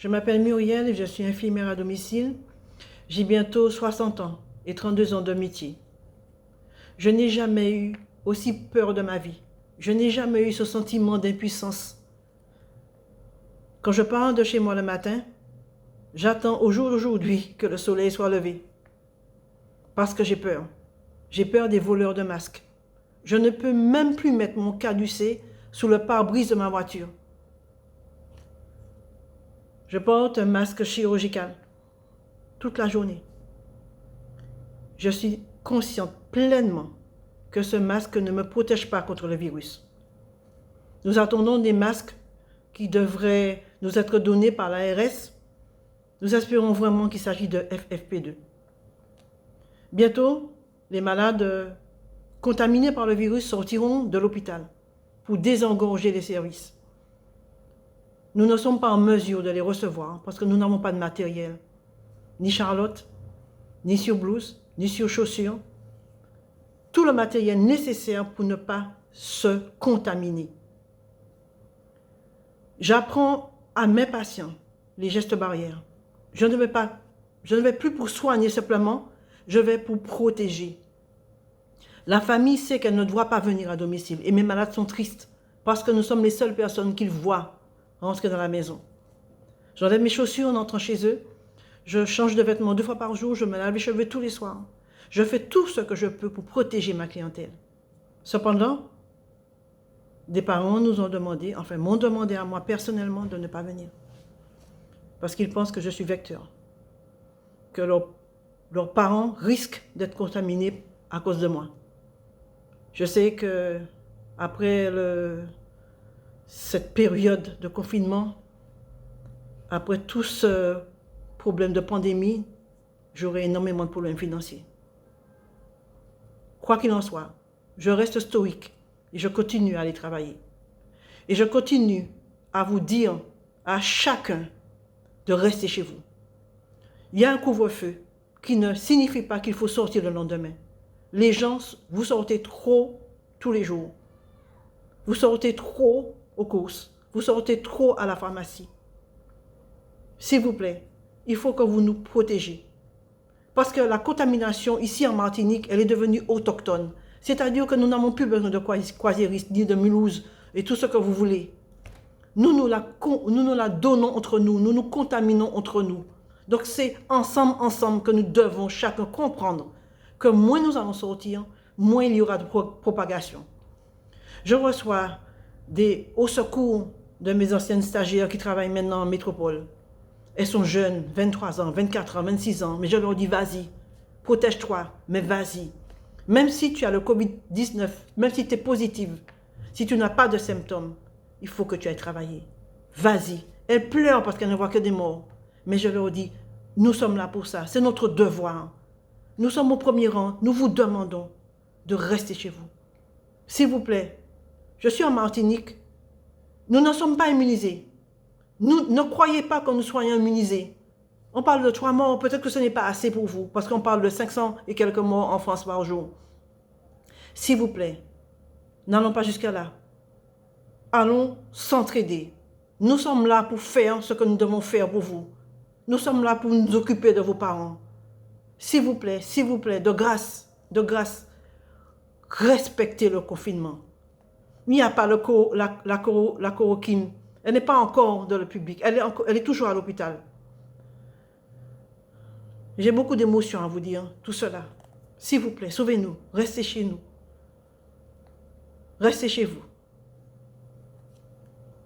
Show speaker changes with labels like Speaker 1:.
Speaker 1: Je m'appelle Muriel et je suis infirmière à domicile. J'ai bientôt 60 ans et 32 ans de métier. Je n'ai jamais eu aussi peur de ma vie. Je n'ai jamais eu ce sentiment d'impuissance. Quand je pars de chez moi le matin, j'attends au jour d'aujourd'hui que le soleil soit levé. Parce que j'ai peur. J'ai peur des voleurs de masques. Je ne peux même plus mettre mon caducée sous le pare-brise de ma voiture. Je porte un masque chirurgical toute la journée. Je suis consciente pleinement que ce masque ne me protège pas contre le virus. Nous attendons des masques qui devraient nous être donnés par l'ARS. Nous espérons vraiment qu'il s'agit de FFP2. Bientôt, les malades contaminés par le virus sortiront de l'hôpital pour désengorger les services. Nous ne sommes pas en mesure de les recevoir parce que nous n'avons pas de matériel, ni Charlotte, ni sur blouse, ni sur chaussures. Tout le matériel nécessaire pour ne pas se contaminer. J'apprends à mes patients les gestes barrières. Je ne vais plus pour soigner simplement, je vais pour protéger. La famille sait qu'elle ne doit pas venir à domicile et mes malades sont tristes parce que nous sommes les seules personnes qu'ils voient rentrer dans la maison. J'enlève mes chaussures en entrant chez eux, je change de vêtements 2 fois par jour, je me lave les cheveux tous les soirs. Je fais tout ce que je peux pour protéger ma clientèle. Cependant, des parents nous ont demandé, m'ont demandé à moi personnellement de ne pas venir. Parce qu'ils pensent que je suis vecteur. Que leurs parents risquent d'être contaminés à cause de moi. Je sais que après cette période de confinement, après tout ce problème de pandémie, j'aurai énormément de problèmes financiers. Quoi qu'il en soit, je reste stoïque et je continue à aller travailler. Et je continue à vous dire à chacun de rester chez vous. Il y a un couvre-feu qui ne signifie pas qu'il faut sortir le lendemain. Les gens, vous sortez trop tous les jours. Vous sortez trop aux courses. Vous sortez trop à la pharmacie. S'il vous plaît, il faut que vous nous protégiez. Parce que la contamination ici en Martinique, elle est devenue autochtone. C'est-à-dire que nous n'avons plus besoin de croisiéristes, ni de Mulhouse, et tout ce que vous voulez. Nous la donnons entre nous, nous nous contaminons entre nous. Donc c'est ensemble que nous devons chacun comprendre que moins nous allons sortir, moins il y aura de propagation. Je reçois au secours de mes anciennes stagiaires qui travaillent maintenant en métropole. Elles sont jeunes, 23 ans, 24 ans, 26 ans, mais je leur dis vas-y, protège-toi, mais vas-y. Même si tu as le Covid-19, même si tu es positive, si tu n'as pas de symptômes, il faut que tu ailles travailler. Vas-y. Elles pleurent parce qu'elles ne voient que des morts. Mais je leur dis, nous sommes là pour ça, c'est notre devoir. Nous sommes au premier rang, nous vous demandons de rester chez vous. S'il vous plaît, je suis en Martinique, nous ne sommes pas immunisés. Nous ne croyez pas que nous soyons immunisés. On parle de 3 morts, peut-être que ce n'est pas assez pour vous, parce qu'on parle de 500 et quelques morts en France par jour. S'il vous plaît, n'allons pas jusqu'à là. Allons s'entraider. Nous sommes là pour faire ce que nous devons faire pour vous. Nous sommes là pour nous occuper de vos parents. S'il vous plaît, de grâce, respectez le confinement. Il n'y a pas la chloroquine. Elle n'est pas encore dans le public. Elle est toujours à l'hôpital. J'ai beaucoup d'émotions à vous dire, tout cela. S'il vous plaît, sauvez-nous. Restez chez nous. Restez chez vous.